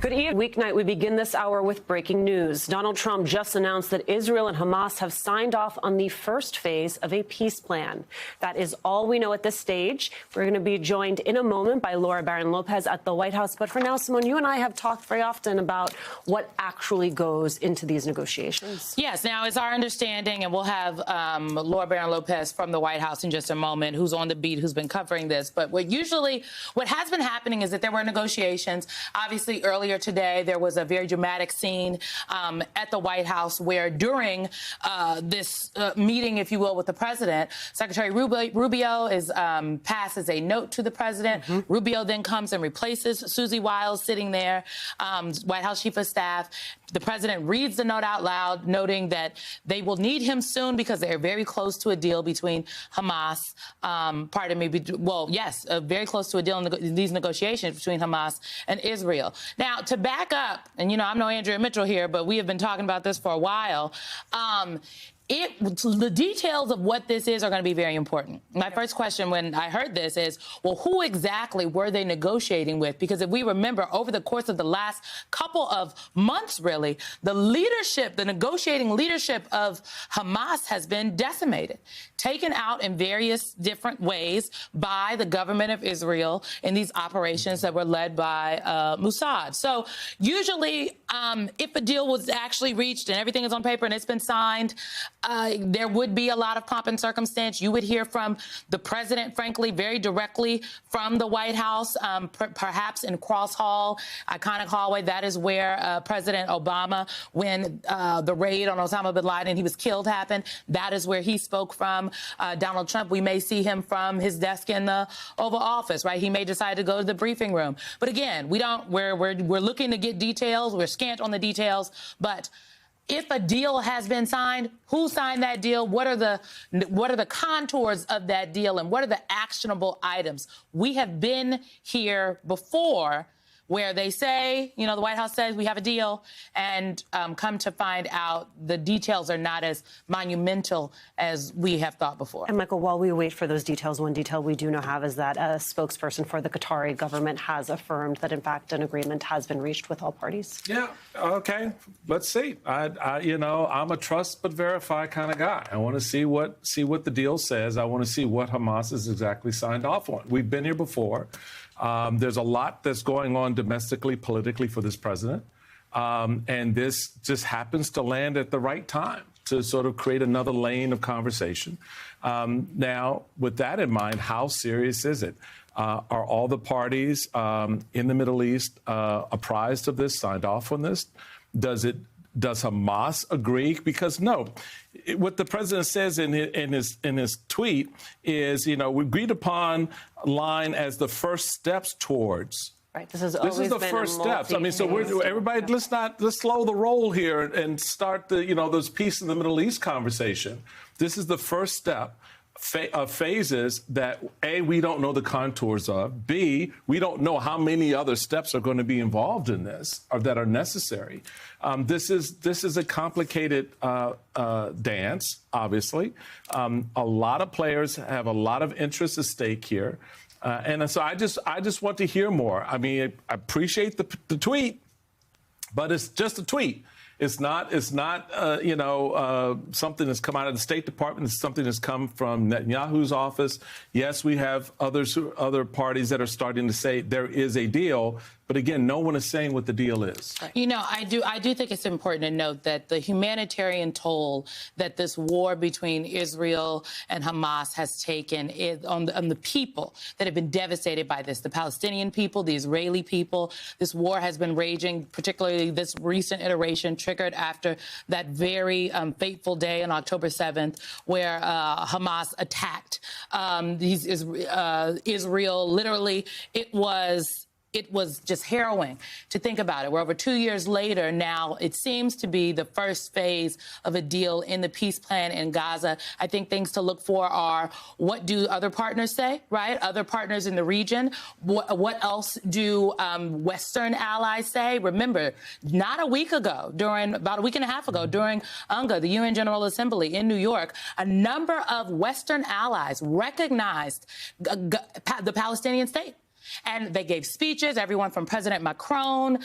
Good evening. Weeknight, we begin this hour with breaking news. Donald Trump just announced that Israel and Hamas have signed off on the first phase of a peace plan. That is all we know at this stage. We're going to be joined in a moment by Laura Barron Lopez at the White House. But for now, Simone, you and I have talked very often about what actually goes into these negotiations. Yes. Now, it's our understanding, and we'll have Laura Barron Lopez from the White House in just a moment, who's on the beat, who's been covering this. But what has been happening is that there were negotiations. Obviously, earlier today, there was a very dramatic scene at the White House where during this meeting, if you will, with the president, Secretary Rubio passes a note to the president. Rubio then comes and replaces Susie Wiles sitting there, White House Chief of Staff. The president reads the note out loud, noting that they will need him soon because they're very close to a deal between Hamas. Very close to a deal in these negotiations between Hamas and Israel. Now, to back up, and I'm no Andrea Mitchell here, but we have been talking about this for a while. The details of what this is are going to be very important. My first question when I heard this is, well, who exactly were they negotiating with? Because if we remember, over the course of the last couple of months, really, the negotiating leadership of Hamas has been decimated, taken out in various different ways by the government of Israel in these operations that were led by Mossad. So usually, if a deal was actually reached and everything is on paper and it's been signed, there would be a lot of pomp and circumstance. You would hear from the president, frankly, very directly from the White House, perhaps in Cross Hall, iconic hallway. That is where President Obama, when the raid on Osama bin Laden, he was killed, happened. That is where he spoke from. Donald Trump, we may see him from his desk in the Oval Office, right? He may decide to go to the briefing room. But again, we're looking to get details. We're scant on the details, but if a deal has been signed, who signed that deal? What are the contours of that deal, and what are the actionable items? We have been here before where they say, the White House says we have a deal, and come to find out the details are not as monumental as we have thought before. And Michael, while we wait for those details, one detail we do now have is that a spokesperson for the Qatari government has affirmed that, in fact, an agreement has been reached with all parties. Yeah, okay, let's see. I'm a trust but verify kind of guy. I want to see what the deal says. I want to see what Hamas has exactly signed off on. We've been here before. There's a lot that's going on domestically, politically for this president. And this just happens to land at the right time to sort of create another lane of conversation. Now, with that in mind, how serious is it? Are all the parties in the Middle East apprised of this, signed off on this? Does Hamas agree? Because no, what the president says in his tweet is, we agreed upon line as the first steps towards. Right. This is the first steps. I mean, so everybody, let's slow the roll here and start those peace in the Middle East conversation. This is the first step of phases that A, we don't know the contours of, B, we don't know how many other steps are going to be involved in this or that are necessary. This is a complicated dance, obviously. A lot of players have a lot of interest at stake here. And so I just want to hear more. I mean, I appreciate the tweet, but it's just a tweet. It's not something that's come out of the State Department. It's something that's come from Netanyahu's office. Yes, we have other parties that are starting to say there is a deal. But again, no one is saying what the deal is. I do think it's important to note that the humanitarian toll that this war between Israel and Hamas has taken is on the people that have been devastated by this, the Palestinian people, the Israeli people. This war has been raging, particularly this recent iteration triggered after that very fateful day on October 7th, where Hamas attacked Israel. Literally, it was just harrowing to think about it. We're over 2 years later now. It seems to be the first phase of a deal in the peace plan in Gaza. I think things to look for are, what do other partners say, right? Other partners in the region. What else do Western allies say? Remember, not a week ago, about a week and a half ago, during UNGA, the UN General Assembly in New York, a number of Western allies recognized the Palestinian state. And they gave speeches, everyone from President Macron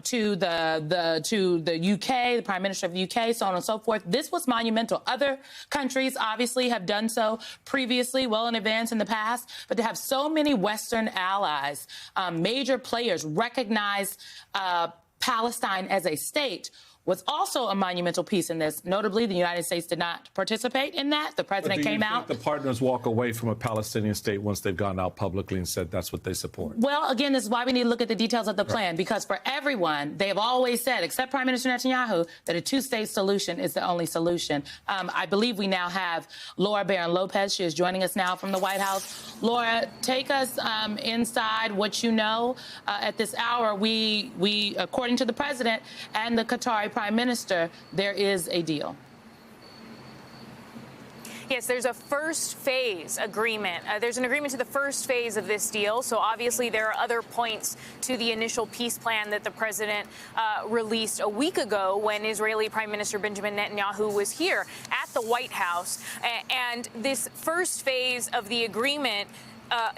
to the UK, the Prime Minister of the UK, so on and so forth. This was monumental. Other countries obviously have done so previously, well in advance in the past, but to have so many Western allies, major players recognize Palestine as a state was also a monumental piece in this. Notably, the United States did not participate in that. The president came out. The partners walk away from a Palestinian state once they've gone out publicly and said that's what they support. Well, again, this is why we need to look at the details of the plan, because for everyone, they have always said, except Prime Minister Netanyahu, that a two-state solution is the only solution. I believe we now have Laura Barron-Lopez. She is joining us now from the White House. Laura, take us inside what you know at this hour. We, according to the president and the Qatari Prime Minister, there is a deal. Yes, there's a first phase agreement. There's an agreement to the first phase of this deal. So obviously there are other points to the initial peace plan that the president released a week ago when Israeli Prime Minister Benjamin Netanyahu was here at the White House. And this first phase of the agreement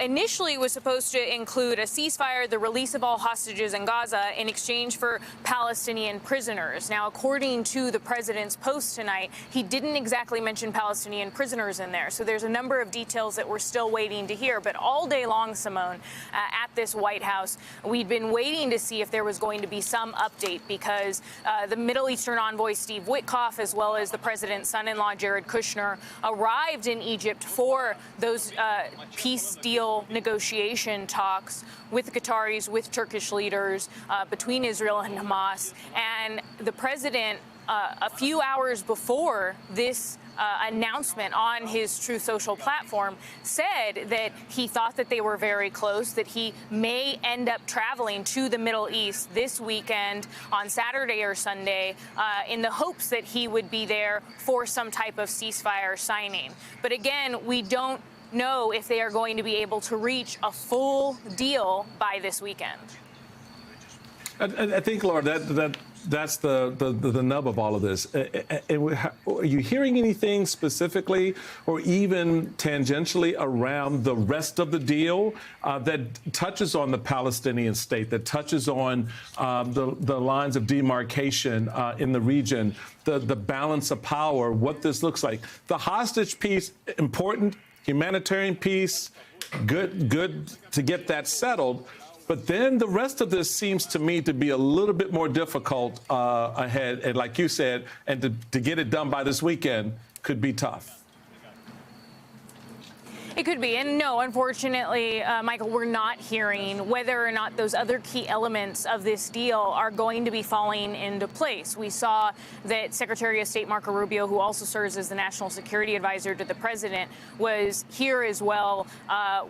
initially was supposed to include a ceasefire, the release of all hostages in Gaza in exchange for Palestinian prisoners. Now, according to the president's post tonight, he didn't exactly mention Palestinian prisoners in there. So there's a number of details that we're still waiting to hear. But all day long, Simone, at this White House, we'd been waiting to see if there was going to be some update because the Middle Eastern envoy Steve Witkoff, as well as the president's son-in-law Jared Kushner, arrived in Egypt for those peace deal negotiation talks with the Qataris, with Turkish leaders, between Israel and Hamas. And the president, a few hours before this announcement on his Truth Social platform, said that he thought that they were very close, that he may end up traveling to the Middle East this weekend on Saturday or Sunday in the hopes that he would be there for some type of ceasefire signing. But again, we don't know if they are going to be able to reach a full deal by this weekend. I think, Laura, that's the nub of all of this. Are you hearing anything specifically or even tangentially around the rest of the deal that touches on the Palestinian state, that touches on the lines of demarcation in the region, the balance of power, what this looks like? The hostage piece, important. Humanitarian peace, good to get that settled. But then the rest of this seems to me to be a little bit more difficult ahead. And like you said, and to get it done by this weekend could be tough. It could be. And no, unfortunately, Michael, we're not hearing whether or not those other key elements of this deal are going to be falling into place. We saw that Secretary of State Marco Rubio, who also serves as the national security advisor to the president, was here as well,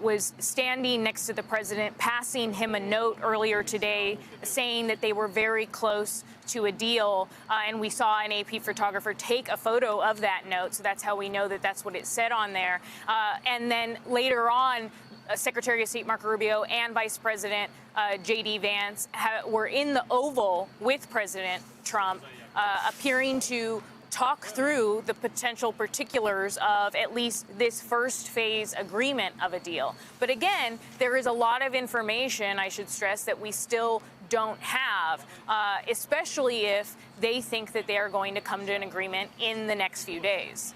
was standing next to the president, passing him a note earlier today saying that they were very close to a deal. And we saw an AP photographer take a photo of that note. So that's how we know that that's what it said on there. And then later on, Secretary of State Marco Rubio and Vice President J.D. Vance were in the Oval with President Trump, appearing to talk through the potential particulars of at least this first phase agreement of a deal. But again, there is a lot of information, I should stress, that we still don't have, especially if they think that they are going to come to an agreement in the next few days.